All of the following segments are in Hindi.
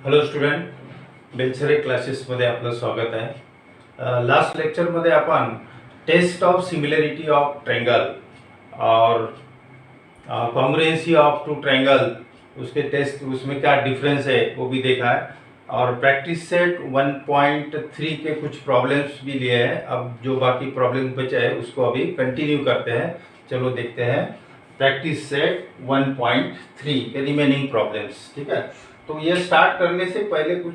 हॅलो स्टुडंट, बेलसरे क्लासेसमध्ये आपलं स्वागत आहे. लास्ट लेक्चरमध्ये आपण test of similarity of triangle और कॉन्ग्रुएंसी ऑफ टू ट्रायंगल, उसके टेस्ट, उसमें क्या डिफरेंस है वो भी देखा है. और प्रैक्टिस सेट 1.3 के कुछ प्रॉब्लम्स भी लिए हैं. अब जो बाकी प्रॉब्लम बचे हैं उसको अभी कंटिन्यू करते हैं. चलो देखते हैं प्रैक्टिस सेट 1.3 के रिमेनिंग प्रॉब्लम्स. ठीक है, तो ये स्टार्ट करने से पहले कुछ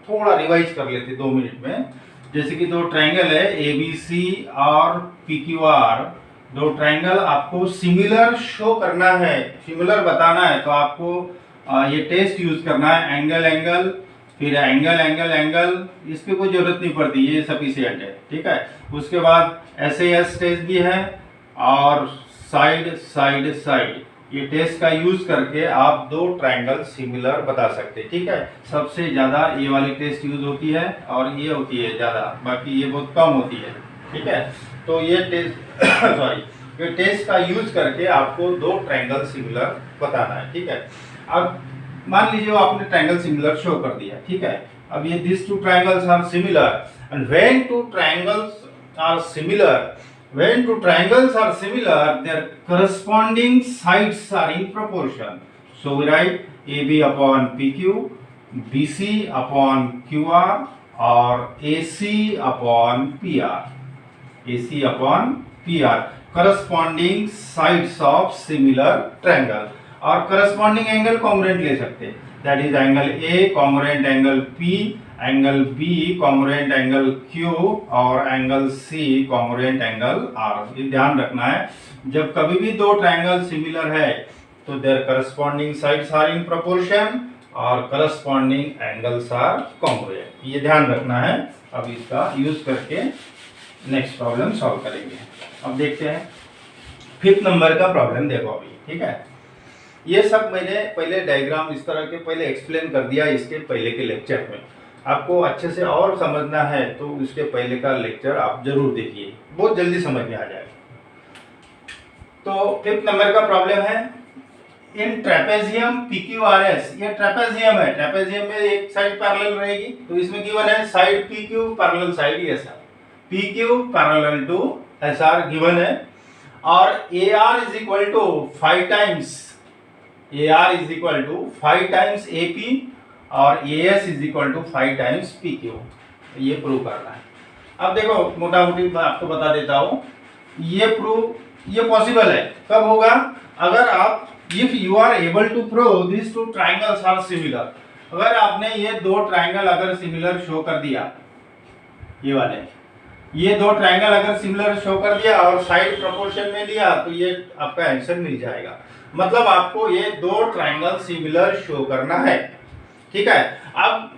थोड़ा रिवाइज कर लेते 2 मिनट में. जैसे कि दो ट्रायंगल है ABC और PQR. दो ट्रायंगल आपको सिमिलर शो करना है, सिमिलर बताना है, तो आपको ये टेस्ट यूज करना है. एंगल एंगल, फिर एंगल एंगल एंगल, इसकी कोई जरूरत नहीं पड़ती, ये सफिशिएंट है. ठीक है, उसके बाद SAS टेस्ट भी है और साइड साइड साइड, ये टेस्ट का यूज करके आप दो ट्रायंगल सिमिलर बता सकते हैं. ठीक है, सबसे ज्यादा ये वाली टेस्ट यूज होती है और ये होती है ज्यादा, बाकी ये बहुत कम होती है. ठीक है, तो ये टेस्ट ये टेस्ट का यूज करके आपको दो ट्रायंगल सिमिलर बताना है. ठीक है, अब मान लीजिए आपने ट्रायंगल सिमिलर शो कर दिया. ठीक है, अब ये this two triangles are similar and when two triangles are similar, when two triangles are similar, their corresponding sides are in proportion. So we write AB upon PQ, BC upon QR, or AC upon PR. AC upon PR. Corresponding sides of similar triangle. और corresponding angle congruent ले सकते हैं. That is angle A congruent angle P, angle B congruent angle Q और angle C congruent angle R. ये ध्यान रखना है, जब कभी भी दो ट्रायंगल सिमिलर है तो their corresponding sides are in proportion और करस्पॉन्डिंग एंगल्स आर कॉन्ग्रुएंट. ये ध्यान रखना है. अब इसका यूज करके नेक्स्ट प्रॉब्लम सॉल्व करेंगे. अब देखते हैं 5th नंबर का प्रॉब्लम. देखो अभी, ठीक है, ये सब मैंने पहले डायग्राम इस तरह के पहले एक्सप्लेन कर दिया इसके पहले के लेक्चर में. आपको अच्छे से और समझना है तो उसके पहले का लेक्चर आप जरूर देखिए, बहुत जल्दी समझ में आ जाएगा. तो 5th नंबर का प्रॉब्लम है इन ट्रेपेजियम PQRS. ये ट्रेपेजियम है, ट्रेपेजियम में एक साइड पैरेलल रहेगी, तो इसमें गिवन है side PQ parallel side SR, PQ parallel to SR given है. और AR is equal to 5 times, AR is equal to 5 times AP और AS is equal to 5 times PQ. ये प्रूव करना है. अब देखो मोटा मोटी मैं आपको बता देता हूँ, ये पॉसिबल है. कब होगा? अगर आप if you are able to prove this two triangles are similar. अगर आपने ये दो ट्रायंगल अगर सिमिलर शो कर दिया, ये वाले ये दो ट्रायंगल अगर सिमिलर शो कर दिया और साइड प्रोपोर्शन में लिया तो ये आपका आंसर मिल जाएगा. मतलब आपको ये दो ट्रायंगल सिमिलर शो करना है. ठीक है, अब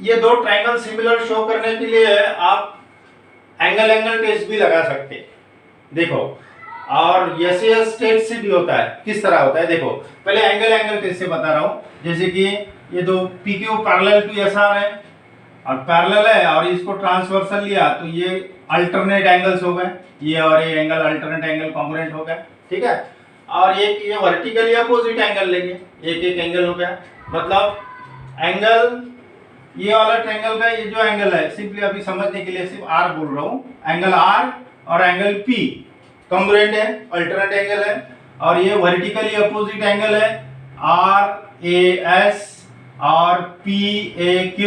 ये दो ट्रायंगल सिमिलर शो करने के लिए आप एंगल एंगल टेस्ट भी लगा सकते हैं. देखो, और SAS टेस्ट से भी होता है. किस तरह होता है देखो, पहले एंगल एंगल टेस्ट से बता रहा हूं. जैसे कि ये दो PQ पैरेलल टू SR है और पैरेलल है और इसको ट्रांसवर्सल लिया तो ये अल्टरनेट एंगल्स हो गए, ये और ये एंगल अल्टरनेट एंगल कॉन्ग्रुएंट हो गए. ठीक है, और एक ये वर्टिकली अपोजिट एंगल लेंगे, एक एक एंगल हो गया. मतलब एंगल ये वाला ट्रायंगल का ये जो एंगल है, सिंपली अभी समझने के लिए सिर्फ R बोल रहा हूँ, एंगल R और एंगल P कॉन्ग्रुएंट है, अल्टरनेट एंगल है. और ये वर्टिकली अपोजिट एंगल है RAS और PAQ,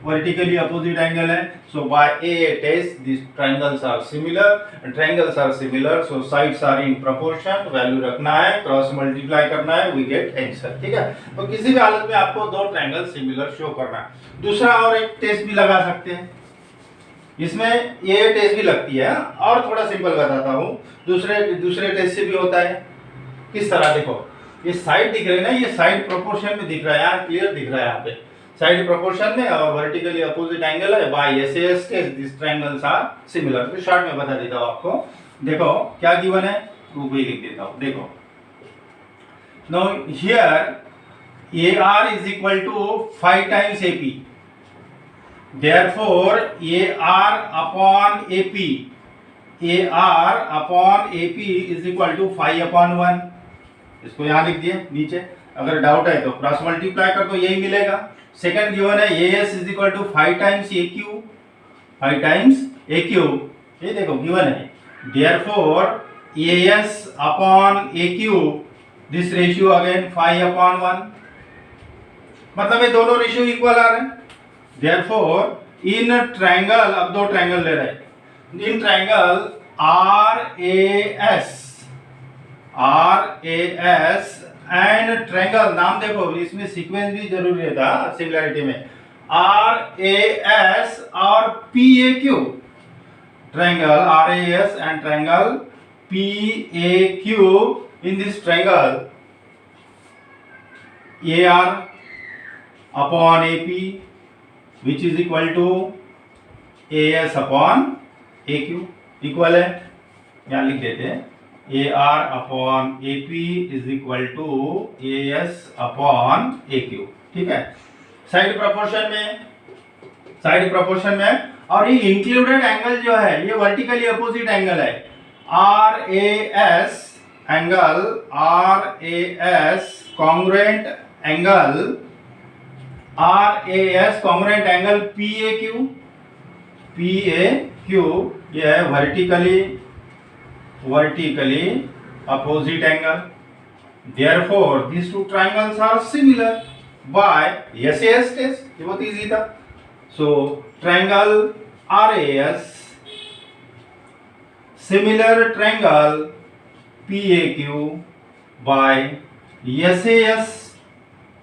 वर्टिकली अपोजिट एंगल है. So by AA test this triangles are similar, triangles are similar, so sides are in proportion. Value रखना है, क्रॉस मल्टीप्लाई करना है, वी गेट आंसर. ठीक है, तो किसी भी हालत में आपको दो ट्रायंगल सिमिलर शो करना है. दूसरा और एक टेस्ट भी लगा सकते हैं, इसमें ये टेस्ट भी लगती है और थोड़ा सिंपल बताता हूँ. दूसरे टेस्ट से भी होता है. किस तरह? देखो, ये साइड दिख रहे हैं ना, ये साइड प्रोपोर्शन में दिख रहा है, यहाँ क्लियर दिख रहा है, यहाँ पे साइड प्रोपोर्शन में और वर्टिकली अपोजिट एंगल है. By SAS test this triangles are similar. तो शॉर्ट में बता देता हूँ आपको. देखो क्या गिवन है, वो भी लिख देता हूँ. देखो, now here AR is equal to 5 times AP. Therefore AR upon AP, AR upon AP is equal to 5 upon 1. इसको यहाँ लिख दिए नीचे. अगर डाउट है तो क्रॉस मल्टीप्लाई कर दो, यही मिलेगा। सेकंड गिवन है A S is equal to 5 times A Q, 5 times A Q, ये देखो गिवन है। Therefore A S upon A Q, this ratio again 5 upon 1, मतलब ये दोनों रेशियो इक्वल आ रहे हैं। देयरफॉर इन ट्रायंगल, अब दो ट्रायंगल ले रहे हैं, in triangle R A S and triangle, नाम देखो इसमें सीक्वेंस भी जरूरी रहता सिमिलरिटी में, आर ए एस और P A Q, triangle R A S and triangle P A Q, in this triangle A R upon A P which is equal to A S upon A Q, equal है, यहां लिख देते हैं A R upon A P is equal to A S upon A Q, ठीक है। साइड प्रोपोर्शन में, और ये इंक्लूडेड एंगल जो है ये वर्टिकली अपोजिट एंगल है, R A S angle, R A S congruent angle, R A S congruent angle P A Q, ये है vertically opposite angle. Therefore these two triangles are similar by SAS test, ये बहुत easy था। So triangle RAS similar triangle PAQ by SAS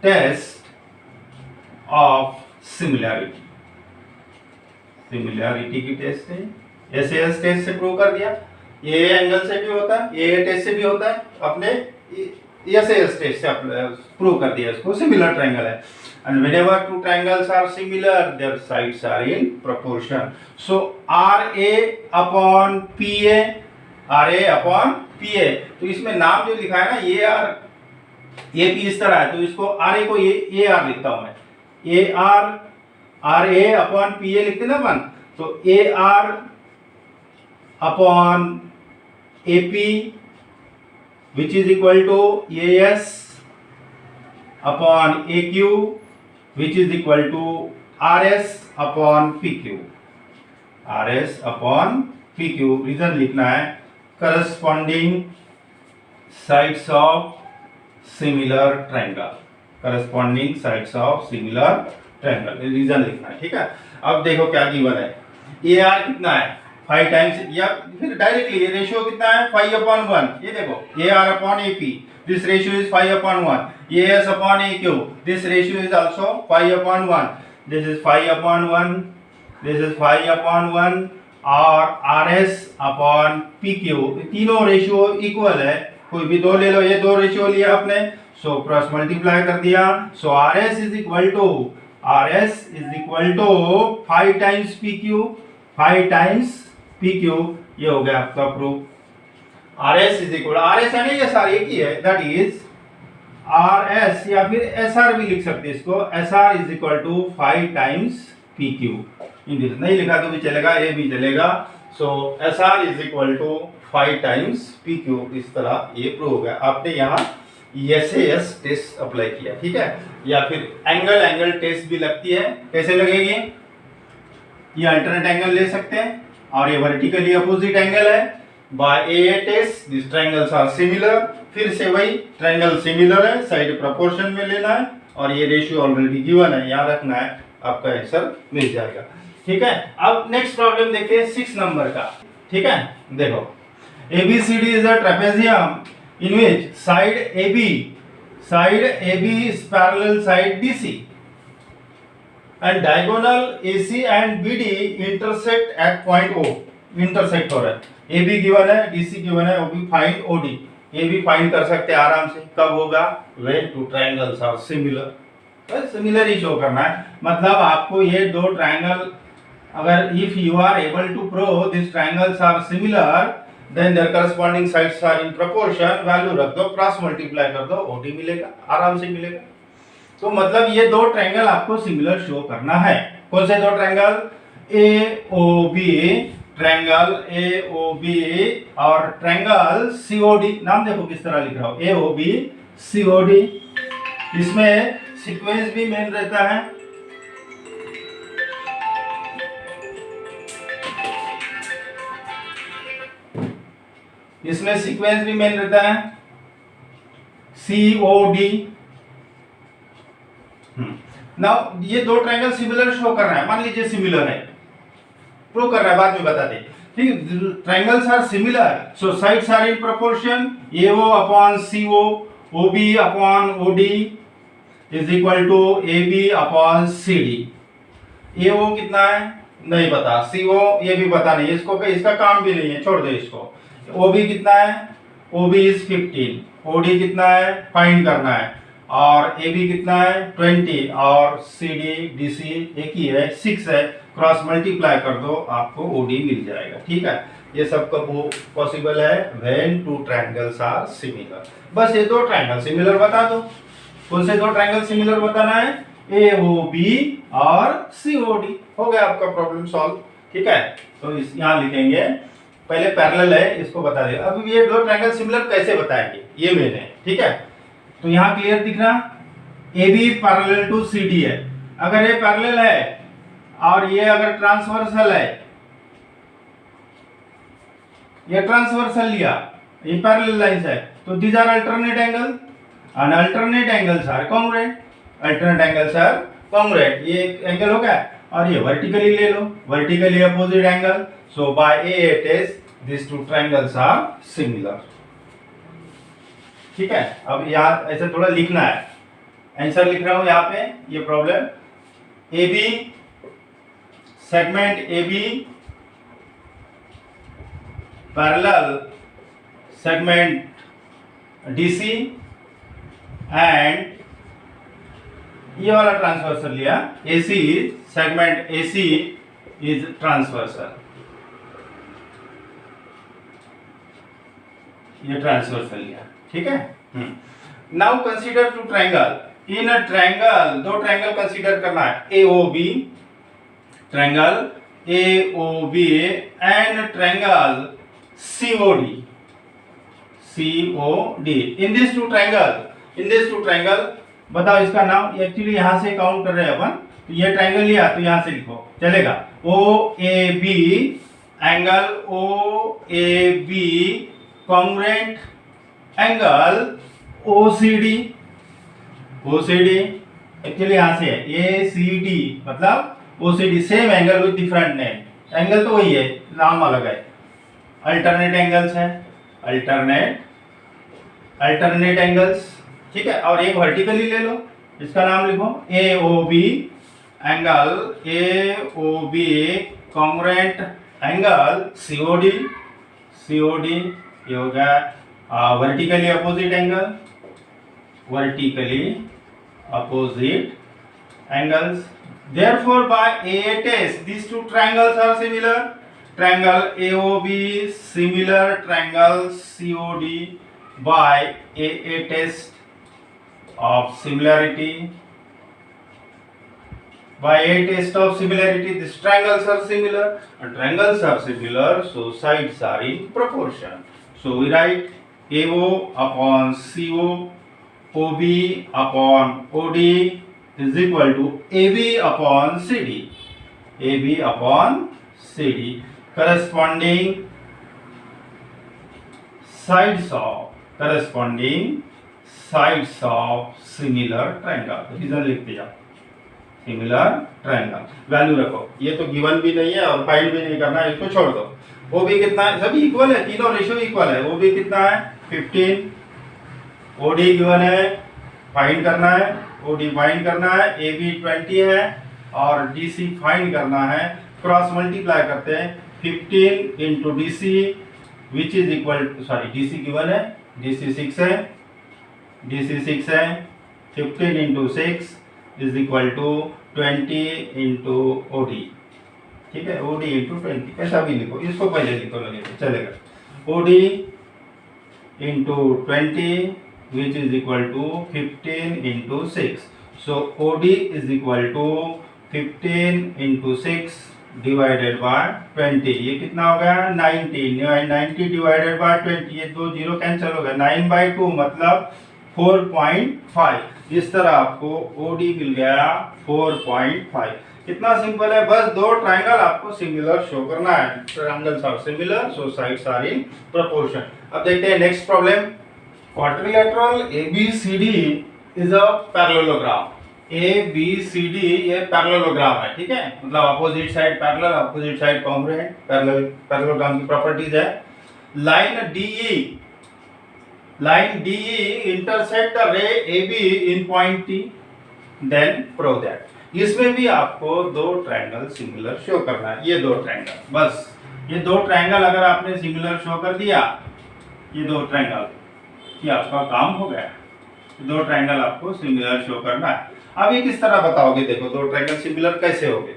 test of similarity, similarity की टेस्ट है, SAS टेस्ट से प्रूव कर दिया। ये एंगल से भी होता है, ये टेस्ट से भी होता है, अपने SAS टेस्ट से प्रूव कर दिया इसको, सिमिलर ट्रायंगल है। And whenever two triangles are similar their sides are in proportion. So RA upon PA, RA upon PA, तो इसमें नाम जो लिखा है ना ये भी इस तरह है, तो इसको RA को ये AR लिखता हूं मैं, RA अपॉन PA लिखते ना अपन, तो AR upon AP which is equal to AS upon AQ which is equal to RS upon PQ, RS upon PQ। Reason लिखना है corresponding sides of similar triangle, corresponding sides of similar triangle, reason लिखना है, ठीक है। अब देखो क्या गिवन है, AR कितना है 5 टाइम्स, या फिर डायरेक्टली ये रेशियो कितना है 5 अपॉन 1, ये देखो AR upon AP, this ratio is 5 upon 1, AS upon AQ, this ratio is also 5 upon 1, this is 5 upon 1, this is 5 upon 1, और RS अपॉन PQ, तीनों रेशियो इक्वल है, कोई भी दो ले लो, ये दो रेशियो लिया आपने, सो क्रॉस मल्टीप्लाई कर दिया, so RS is equal to 5 times PQ, 5 times PQ, ये हो गया आपका proof. RS is equal, RS है ना SR एक ही है, दैट इज RS, या फिर SR भी लिख सकते हैं इसको, SR is equal to 5 times PQ, English नहीं लिखा तो भी चलेगा, ये भी चलेगा। So SR is equal to 5 times PQ, इस तरह ये प्रूव हो गया। आपने यहाँ SAS टेस्ट अप्लाई किया, ठीक है। या फिर एंगल टेस्ट भी लगती है, कैसे लगेगी, ये अल्टरनेट एंगल ले सकते हैं, और ये वर्टिकली अपोजिट एंगल है, by AA test this triangles are similar, फिर से वही ट्रायंगल सिमिलर है, साइड प्रोपोर्शन में लेना है, और ये रेशियो ऑलरेडी गिवन है, याद रखना है, आपका आंसर मिल जाएगा, ठीक है। अब नेक्स्ट प्रॉब्लम देखिए 6 नंबर का, ठीक है। देखो ABCD is a trapezium in which side AB is parallel side DC and diagonal AC and BD intersect at point O, intersect हो रहा है। AB गिवन है, DC गिवन है, OB फाइंड OD, ये भी फाइंड कर सकते हैं आराम से, कब होगा, when two triangles are similar, बस सिमिलर ही शो करना है, मतलब आपको ये दो ट्रायंगल, अगर if you are able to prove these triangles are similar then their corresponding sides are in proportion, value रख दो, क्रॉस मल्टीप्लाई कर दो, OD मिलेगा, आराम से मिलेगा। तो मतलब ये दो ट्रायंगल आपको सिमिलर शो करना है। कौन से दो ट्रायंगल, AOB, ट्रायंगल AOB और ट्रायंगल COD, नाम देखो किस तरह लिख रहा हूं, AOB COD, इसमें सीक्वेंस भी मेन रहता है, इसमें सीक्वेंस भी मेन रहता है, COD। नाउ ये दो ट्रायंगल सिमिलर शो कर रहा है, मान लीजिए सिमिलर है, प्रूव कर रहा है, बाद में बताते हैं। ठीक, triangles are similar so sides are in proportion, AO upon CO, OB upon OD is equal to AB upon CD। AO कितना है नहीं पता, CO ये भी पता नहीं, इसको इसका काम भी नहीं है, छोड़ दो इसको। OB कितना है, OB इज 15, OD कितना है फाइंड करना है, और AB कितना है 20, और CD DC एक ही है 6 है, क्रॉस मल्टीप्लाई कर दो आपको OD मिल जाएगा। ठीक है, ये सब कब पॉसिबल है, when two triangles are similar. बस ये दो ट्रायंगल सिमिलर बता दो। कौन से दो ट्रायंगल सिमिलर बताना है, AOB और COD, हो गया आपका प्रॉब्लम सॉल्व। ठीक है, तो इस यहाँ लिखेंगे, पहले पैरेलल है इसको बता दे। अब ये दो ट्रायंगल सिमिलर कैसे बताएंगे, ये मेन है। ठीक है, तो यहाँ क्लियर दिख रहा, AB पैरेलल टू CD है। अगर ये पैरेलल है और ये अगर ट्रांसवर्सल है, ये ट्रांसवर्सल लिया, ये पैरेलल लाइंस है, तो these are alternate angle, and alternate angles are congruent, alternate angles are congruent। ये एंगल हो गया, और ये वर्टिकली ले लो, vertically opposite angle, so by AA test this two triangles are similar. ठीक है, अब यार ऐसे थोड़ा लिखना है, आंसर लिख रहा हूं यहाँ पे, ये problem AB segment AB parallel segment DC and ये वाला ट्रांसवर्सल लिया, AC segment AC is transversal, ये ट्रांसवर्सल लिया। ठीक है, now consider two triangle, in a triangle दो ट्रायंगल कंसीडर करना है, AOB triangle AOB and triangle COD in this two triangle बताओ इसका नाम। एक्चुअली यहां से काउंट कर रहे हैं अपन, तो ये ट्रायंगल लिया तो यहां से लिखो चलेगा, OAB angle OAB congruent angle OCD actually यहां से है ACD मतलब OCD, same angle with different name, angle तो वही है, नाम अलग है। अल्टरनेट एंगल्स है, अल्टरनेट एंगल्स। ठीक है, और एक वर्टिकली ले लो, इसका नाम लिखो AOB angle AOB congruent angle COD ये हो गया vertically opposite angle, vertically opposite angles. Therefore by AA test these two triangles are similar, triangle AOB similar triangle COD by AA test of similarity, by AA test of similarity these triangles are similar, and triangles are similar so sides are in proportion, so we write AO upon CO, OB upon OD is equal to AB upon CD, AB upon CD, corresponding sides of similar triangle। Reason लिखते जाओ, सिमिलर ट्रायंगल, वैल्यू रखो, ये तो गिवन भी नहीं है और फाइंड भी नहीं करना है, इसको छोड़ दो। OB कितना है, सभी इक्वल है, तीनों रेशियो इक्वल है। OB कितना है 15, OD गिवन है, फाइंड करना है, OD फाइंड करना है, AB 20 है और DC फाइंड करना है। क्रॉस मल्टीप्लाई करते हैं, 15 into DC which is equal to, sorry DC given है, DC 6 है, 15 into 6 is equal to 20 into OD। ठीक है, OD इंटू 20 ऐसा भी लिखो, इसको पहले लिखो लगेगा चलेगा। OD into 20 which is equal to 15 into 6, so OD is equal to 15 into 6 divided by 20, ये कितना हो गया 90 डिवाइडेड बाय 20, ये दो जीरो कैंसिल हो गया, 9/2 मतलब 4.5। इस तरह आपको OD मिल गया 4.5। कितना सिंपल है, बस दो ट्रायंगल आपको सिमिलर शो करना है। Triangles are similar so sides are in proportion. अब देखते हैं next problem. Quadrilateral ABCD is a parallelogram. ABCD ये पैरेललोग्राम है, ठीक है, मतलब opposite side parallel, opposite side congruent, parallelogram की प्रॉपर्टीज है। Line DE intersect the ray AB in point T, then prove that. इसमें भी आपको दो ट्रायंगल सिमिलर शो करना है। ये दो ट्रायंगल, बस ये दो ट्रायंगल अगर आपने सिमिलर शो कर दिया, ये दो ट्रायंगल, ये आपका काम हो गया। दो ट्रायंगल आपको सिमिलर शो करना है। अब ये किस तरह बताओगे, देखो दो ट्रायंगल सिमिलर कैसे होंगे।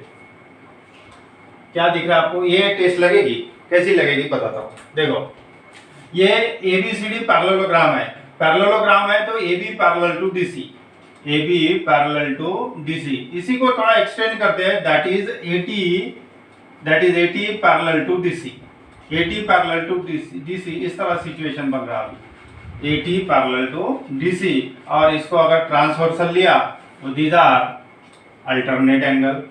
क्या दिख रहा है आपको, ये टेस्ट लगेगी, कैसी लगेगी बताता हूँ। देखो ये ABCD पैरेललोग्राम है। पैरेललोग्राम है तो AB parallel to DC, AB parallel to DC। इसी को थोड़ा एक्सटेंड करते हैं, that is AT parallel to DC, AT parallel to DC। इस तरह सिचुएशन बन रहा है, AT पैरेलल टू DC। और इसको अगर ट्रांसवर्सल लिया तो दीज आर अल्टरनेट एंगल।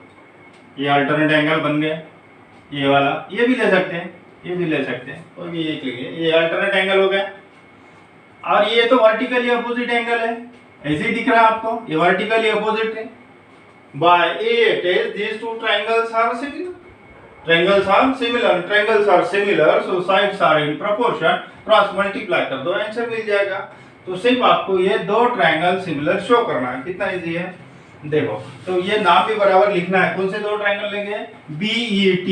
ये अल्टरनेट एंगल बन गए। ये वाला ये भी ले सकते हैं, ये भी ले सकते हैं, कोई भी एक लीजिए, ये अल्टरनेट एंगल हो गया। और ये तो वर्टिकली अपोजिट एंगल है, ऐसे ही दिख रहा है आपको, ये वर्टिकली अपोजिट है। By A test these two triangles are similar. Triangles are similar, so sides are in proportion. Cross multiply कर दो, आंसर मिल जाएगा। तो सिर्फ आपको ये दो ट्रायंगल सिमिलर शो करना है। कितना इजी है, देखो तो ये नाम भी बराबर लिखना है। कौन से दो ट्रायंगल लेंगे, BET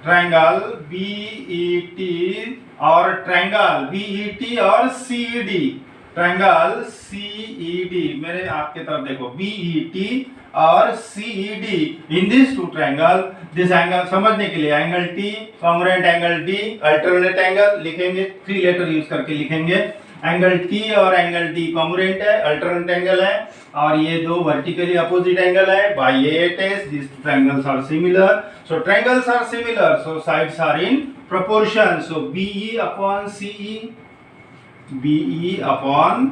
ट्रायंगल BET और ट्रायंगल BET और CED ट्रायंगल CED। मेरे आपके तरफ देखो, BET और CED। In this two triangle, this angle समझने के लिए angle T congruent angle D, alternate angle लिखेंगे, 3 लेटर यूज करके लिखेंगे। एंगल T और एंगल D कॉन्ग्रुएंट है, अल्टरनेट एंगल है, और ये दो वर्टिकली अपोजिट एंगल है। By A test this triangles are similar, so triangles are similar, so sides are in proportion. So BE upon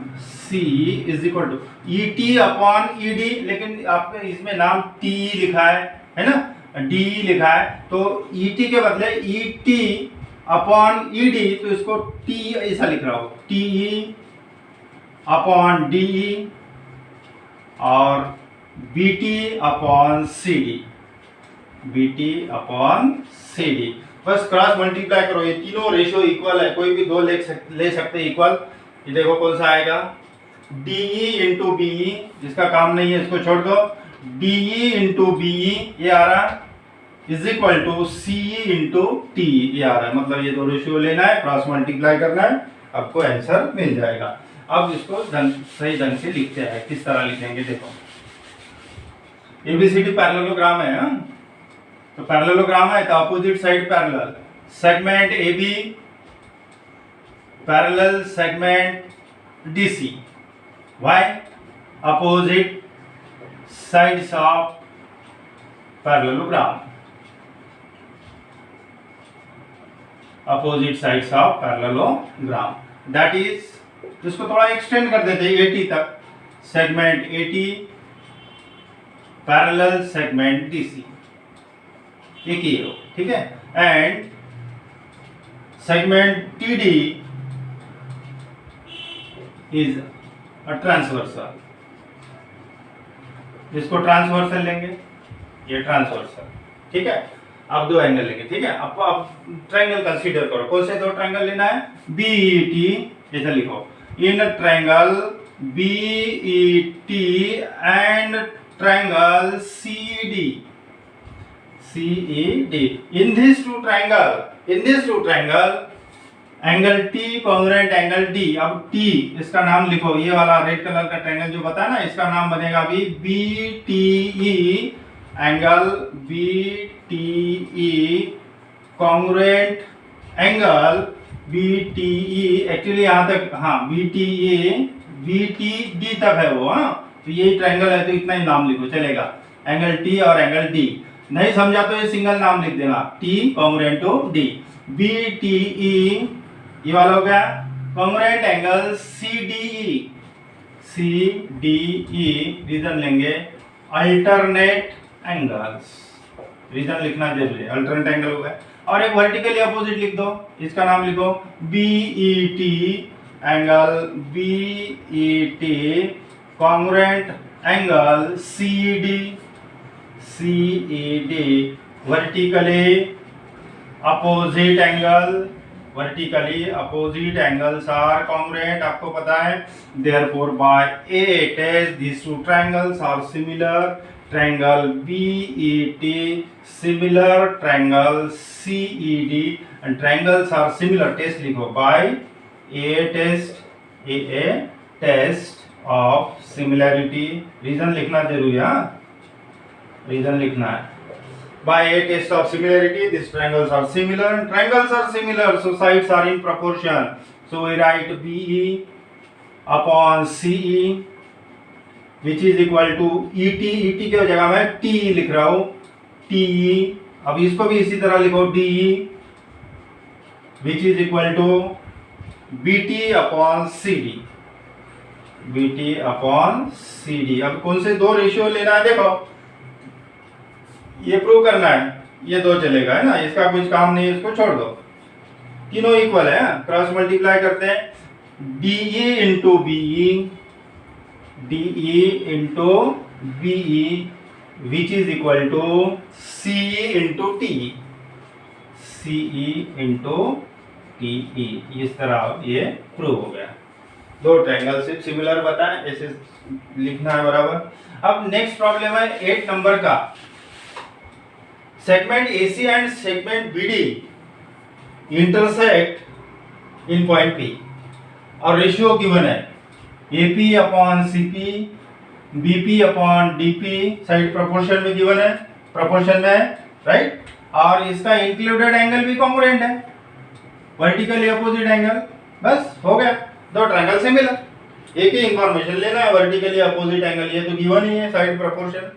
CE is equal to ET upon ED। लेकिन आपने इसमें नाम T लिखा है ना, D लिखा है, तो ET के बदले ET अपॉन ED, तो इसको T ऐसा लिख रहा हो, TE अपॉन DE और BT अपॉन CD। बस क्रॉस मल्टीप्लाई करो, ये तीनों रेशियो इक्वल है, कोई भी दो ले सकते इक्वल। ये देखो कौन सा आएगा, DE इंटू BE, जिसका काम नहीं है इसको छोड़ दो, DE इंटू BE ये आ रहा है, is equal to CE into T ये आ रहा है। मतलब ये दो रेशियो लेना है, क्रॉस मल्टीप्लाई करना है, आपको आंसर मिल जाएगा। अब इसको सही ढंग से लिखते हैं। किस तरह लिखेंगे, देखो ABCD पैरेललोग्राम है, तो पैरेललोग्राम है तो opposite side parallel, segment AB parallel segment DC। Why? Opposite sides of parallelogram. Opposite sides of parallelogram. That is, इसको थोड़ा एक्सटेंड कर देते हैं 80 तक, सेगमेंट 80 पैरेलल सेगमेंट DC, एक ही हो, ठीक है। And segment TD is transversal, इसको ट्रांसवर्सल लेंगे, ये ट्रांसवर्सल, ठीक है। अब दो एंगल लेंगे, ठीक है। अब ट्रायंगल कंसीडर करो, कौन से दो ट्रायंगल लेना है, BET ऐसा लिखो, in triangle BET and triangle CED। In this two triangle angle T congruent angle D। अब T इसका नाम लिखो, ये वाला रेड कलर का ट्रायंगल जो बताया ना, इसका नाम बनेगा अभी BTE, angle BTE congruent angle BTE। Actually यहाँ तक, हाँ BTD तक है वो, हाँ तो यही ट्रायंगल है, तो इतना ही नाम लिखो चलेगा, एंगल T और एंगल D। नहीं समझा तो ये सिंगल नाम लिख देना, T congruent to D। BTE ये वाला हो गया, congruent angle CDE, C D E reason लेंगे अल्टरनेट एंगल्स, रीजन लिखना जरूरी है, अल्टरनेट एंगल हो गया। और एक वर्टिकली अपोजिट लिख दो, इसका नाम लिखो BET angle, BET congruent angle CD, CED vertically opposite angle, vertically opposite angles are congruent, आपको पता है। therefore by a test these two triangles are similar, triangle BET similar triangle CED and triangles are similar, test लिखो by a test of similarity, reason लिखना जरूरी है, रीजन लिखना है। By a test of similarity, these triangles are similar. And triangles are similar, so sides are in proportion. So we write BE upon CE, which is equal to ET. ET की जगह मैं T लिख रहा हूँ, TE. अब इसको भी इसी तरह लिखो DE, which is equal to BT upon CD. BT upon CD. अब कौन से दो रेशियो लेना है देखो, ये प्रूव करना है, ये दो चलेगा है ना, इसका कुछ काम नहीं है, इसको छोड़ दो, तीनों इक्वल है, क्रॉस मल्टीप्लाई करते हैं, DE into B E, DE into B E which is equal to CE into TE, CE into TE, इस तरह ये प्रूव हो गया। दो ट्रायंगल से सिमिलर बताएं, ऐसे लिखना है बराबर। अब नेक्स्ट प्रॉब्लम है 8 नंबर का, segment AC and segment BD intersect in point P और रेशियो गिवन है AP upon CP, BP upon DP, side proportion में गिवन है, प्रोपोर्शन में है राइट, और इसका इंक्लूडेड एंगल भी कॉन्ग्रुएंट है, वर्टिकली अपोजिट एंगल, बस हो गया, दो ट्रायंगल से मिला। एक ही इंफॉर्मेशन लेना है, वर्टिकली अपोजिट एंगल, ये तो गिवन ही है, साइड प्रोपोर्शन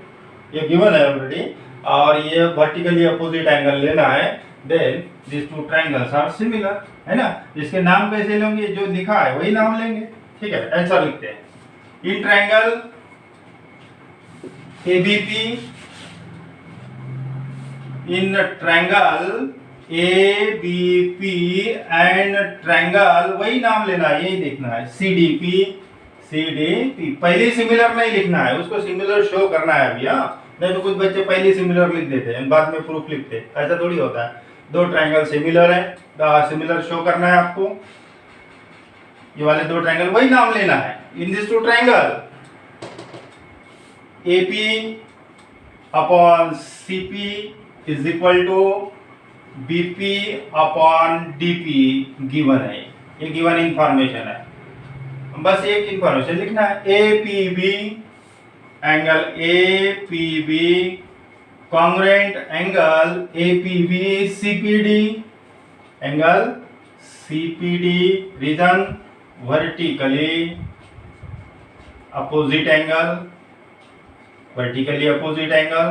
ये गिवन है ऑलरेडी, और ये वर्टिकली अपोजिट एंगल लेना है, then this two triangles are similar, है ना। इसके नाम कैसे लेंगे, जो लिखा है वही नाम लेंगे, ठीक है, ऐसा लिखते हैं। In triangle ABP, in triangle ABP and triangle, वही नाम लेना है, यही देखना है, CDP, CDP, पहले सिमिलर नहीं लिखना है, उसको सिमिलर शो करना है अभी, हाँ, नहीं तो कुछ बच्चे पहले सिमिलर लिख देते हैं, बाद में प्रूफ लिखते हैं, ऐसा थोड़ी होता है। दो ट्रायंगल सिमिलर है, सिमिलर शो करना है आपको, ये वाले दो ट्रायंगल वही नाम लेना है। In this two triangle AP upon CP is equal to BP upon DP given है, ये गिवन इंफॉर्मेशन है, बस एक इंफॉर्मेशन लिखना है, APB angle APB congruent angle APB CPD, angle CPD, reason vertically opposite angle, vertically opposite angle,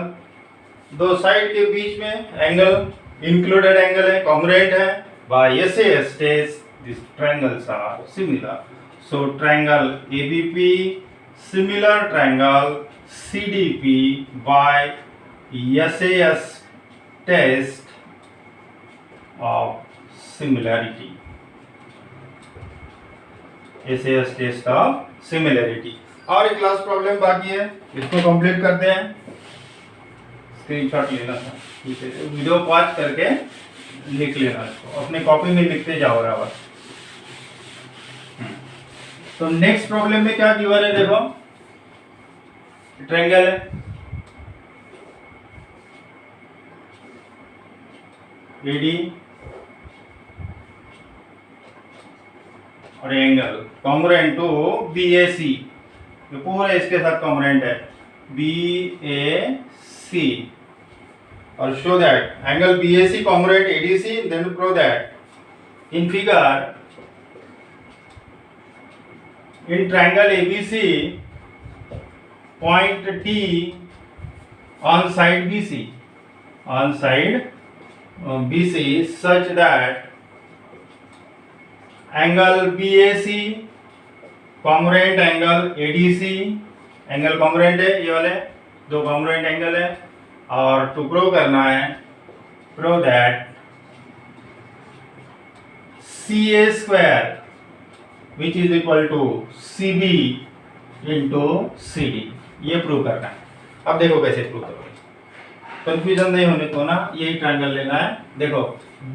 दो साइड के बीच में एंगल इंक्लूडेड एंगल है, कॉन्ग्रुएंट है, by SAS test this triangles are similar, so triangle ABP similar triangle CDP by SAS test of similarity, SAS test of similarity। और एक लास्ट प्रॉब्लम बाकी है, इसको कंप्लीट करते हैं, स्क्रीनशॉट लेना था, वीडियो पॉज करके लिख लेना, इसको अपने कॉपी में लिखते जाओ बराबर। तो नेक्स्ट प्रॉब्लम में क्या गिवन है देखो, ट्रायंगल है, AD और एंगल कॉन्ग्रुएंट टू BAC, ये पूरे इसके साथ कॉन्ग्रुएंट है, BAC, और show that angle BAC congruent ADC, then prove that in figure in triangle ABC point T on side BC, on side BC such that angle BAC congruent angle ADC, angle congruent है, ये वाले दो कॉन्ग्रुएंट एंगल है, और टू प्रूव करना है, prove that CA square which is equal to CB into CD, ये प्रूव करना है। अब देखो कैसे प्रूव करोगे, कंफ्यूजन नहीं होने को ना, यही ट्रायंगल लेना है। देखो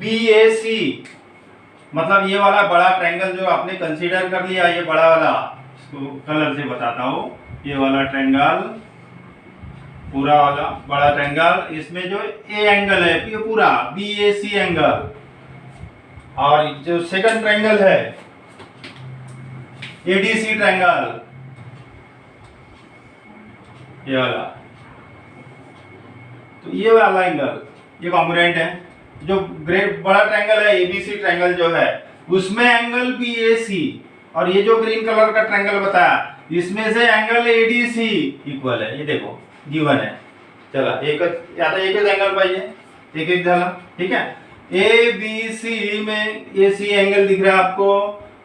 BAC मतलब ये वाला बड़ा ट्रायंगल जो आपने कंसीडर कर लिया, ये बड़ा वाला, इसको कलर से बताता हूँ, ये वाला ट्रायंगल, पूरा वाला बड़ा ट्रायंगल, इसमें जो A एंगल है ये पूरा BAC एंगल, और जो सेकंड ट्रायंगल है ADC ट्रायंगल, ये वाला, तो ये वाला एंगल ये कॉन्ग्रुएंट है। जो ग्रेट बड़ा ट्रायंगल है ABC ट्रायंगल जो है, उसमें एंगल BAC, और ये जो ग्रीन कलर का ट्रायंगल बताया, इसमें से एंगल ADC इक्वल है, ये देखो गिवन है। चला एक या तो एक एंगल पाइए, एक एक झाला, ठीक है। ABC में AC एंगल दिख रहा है आपको,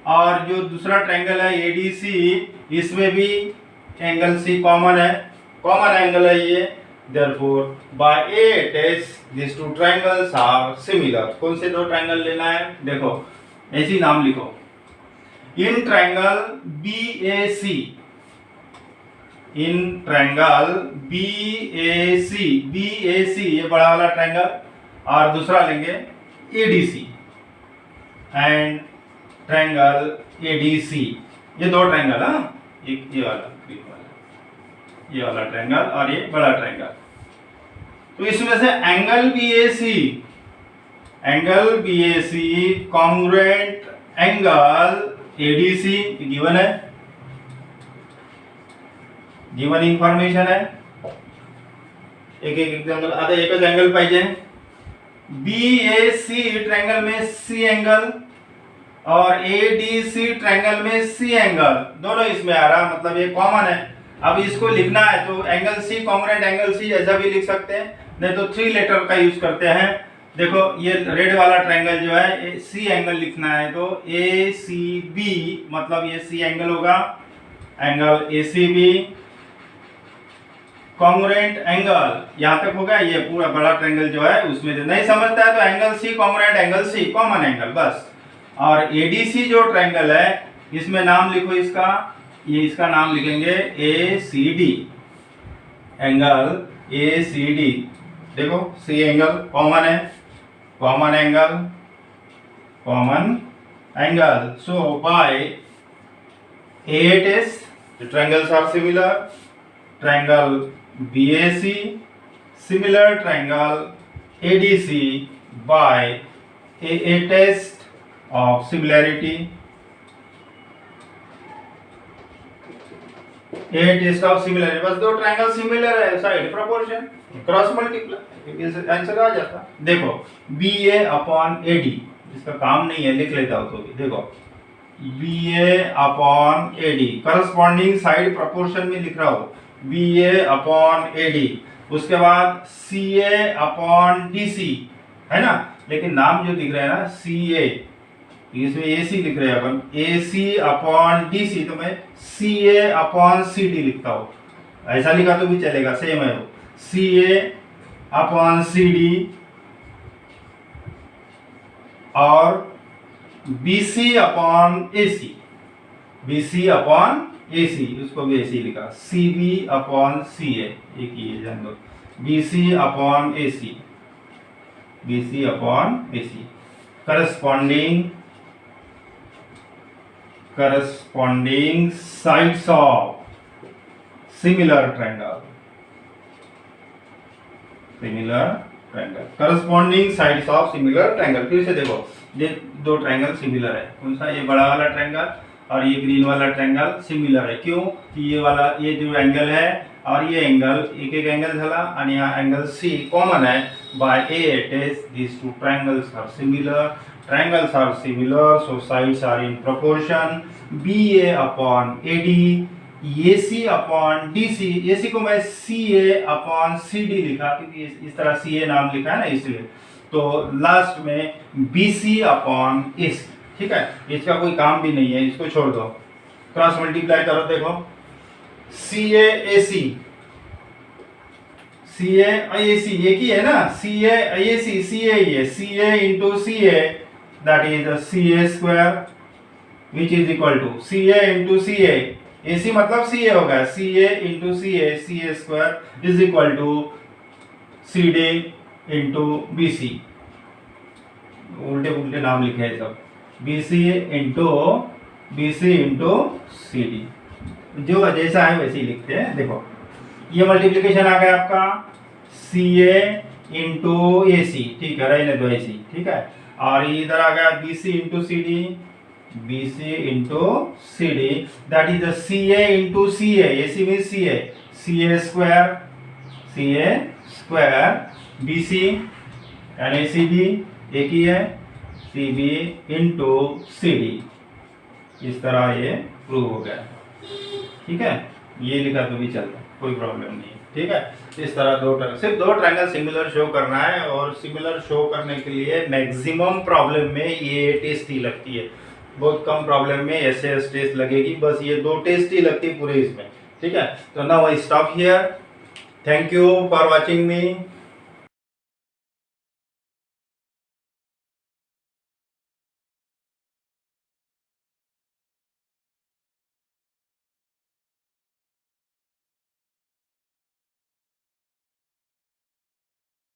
और जो दूसरा ट्रायंगल है ADC, इसमें भी एंगल C कॉमन है, कॉमन एंगल है ये। Therefore, by A test, these two triangles are similar. कौन से दो ट्रायंगल लेना है, देखो ऐसी नाम लिखो, in triangle BAC, in triangle BAC ये बड़ा वाला ट्रायंगल, और दूसरा लेंगे ADC एंड ट्रायंगल ADC, ये दो ट्रायंगल, हाँ, एक ये वाला, ये वाला ट्रायंगल और ये बड़ा ट्रायंगल। तो इसमें से angle BAC congruent angle ADC given है, गिवन इंफॉर्मेशन है। एक एक एग्जांपल, आता एकच एंगल पाहिजे। BAC ट्रायंगल में C एंगल और ADC ट्रायंगल में C एंगल, दोनों इसमें आ रहा, मतलब ये कॉमन है। अब इसको लिखना है तो angle C congruent angle C ऐसा भी लिख सकते हैं, नहीं तो 3 लेटर का यूज करते हैं। देखो ये रेड वाला ट्रायंगल जो है C एंगल लिखना है तो ACB, मतलब ये C एंगल होगा, एंगल ACB कॉन्ग्रुएंट एंगल, यहाँ तक हो गया। ये पूरा बड़ा ट्रायंगल जो है उसमें जो नहीं समझता है तो angle C congruent angle C common angle बस। और ADC जो ट्रायंगल है इसमें नाम लिखो इसका, ये इसका नाम लिखेंगे ACD, एंगल ACD। देखो C एंगल कॉमन है, common angle, common angle. So by A test the triangles are similar, triangle BAC similar triangle ADC by A test of similarity, A test of similarity, बस दो ट्रायंगल सिमिलर है, side proportion cross multiply, answer आ जाता। देखो BA अपॉन AD, इसका काम नहीं है, लिख लेता हूं तो भी। देखो BA upon AD corresponding side proportion में लिख रहा हूं, BA अपॉन AD, उसके बाद CA अपॉन DC है ना, लेकिन नाम जो दिख रहा है ना CA, इसमें AC लिख रहे हैं अपन, AC अपॉन DC, तो मैं CA अपॉन CD लिखता हूँ, ऐसा लिखा तो भी चलेगा, सेम है वो। CA अपॉन CD और BC upon AC, BC upon AC, उसको भी AC लिखा, CB अपॉन CA, एक ही है जान लो, BC upon AC, BC upon AC corresponding sides of similar triangle, corresponding sides of similar triangle। फिर से देखो ये दो ट्रायंगल सिमिलर है, कौन सा, ये बड़ा वाला ट्रायंगल और ये ग्रीन वाला ट्रायंगल सिमिलर है। क्यों कि ये वाला, ये जो एंगल है और ये एंगल, एक एक एंगल झाला आणि हा एंगल C कॉमन है। By A test these two triangles are similar, triangles are similar so sides are in proportion, BA upon AD, AC upon DC, AC को मैं CA upon CD लिखा क्योंकि इस तरह CA नाम लिखा है ना इसलिए, तो लास्ट में BC upon AC, ठीक है। इसका कोई काम भी नहीं है, इसको छोड़ दो। क्रॉस मल्टीप्लाई करो, देखो सी ए सी, सी ए आई ए सी एक ही है ना, सी ए आई ए सी ए ही है, C A into C A that is C A square which is equal to C A into C A C मतलब सी ए होगा, C A into C A square is equal to C D into B C, उल्टे उल्टे नाम लिखे हैं सब, B C into C D, जो जैसा है वैसे ही लिखते हैं। देखो ये मल्टीप्लिकेशन आ गया आपका सी ए इंटू ए सी, ठीक है, रहने दो ऐसी, ठीक है। और इधर आ गया B C into C D, B C into C D that is C A into C A C mean C A square, B C and A C D एक ही है, C B into C D, इस तरह ये प्रूव हो गया, ठीक है। ये लिखा तो भी चलता, कोई प्रॉब्लम नहीं, ठीक है। इस तरह सिर्फ दो ट्रायंगल सिमिलर शो करना है, और सिमिलर शो करने के लिए मैक्सिमम प्रॉब्लम में ये टेस्ट ही लगती है, बहुत कम प्रॉब्लम में ऐसे टेस्ट लगेगी, बस ये दो टेस्ट ही लगती है पूरे इसमें, ठीक है। तो now I stop here, thank you for watching me.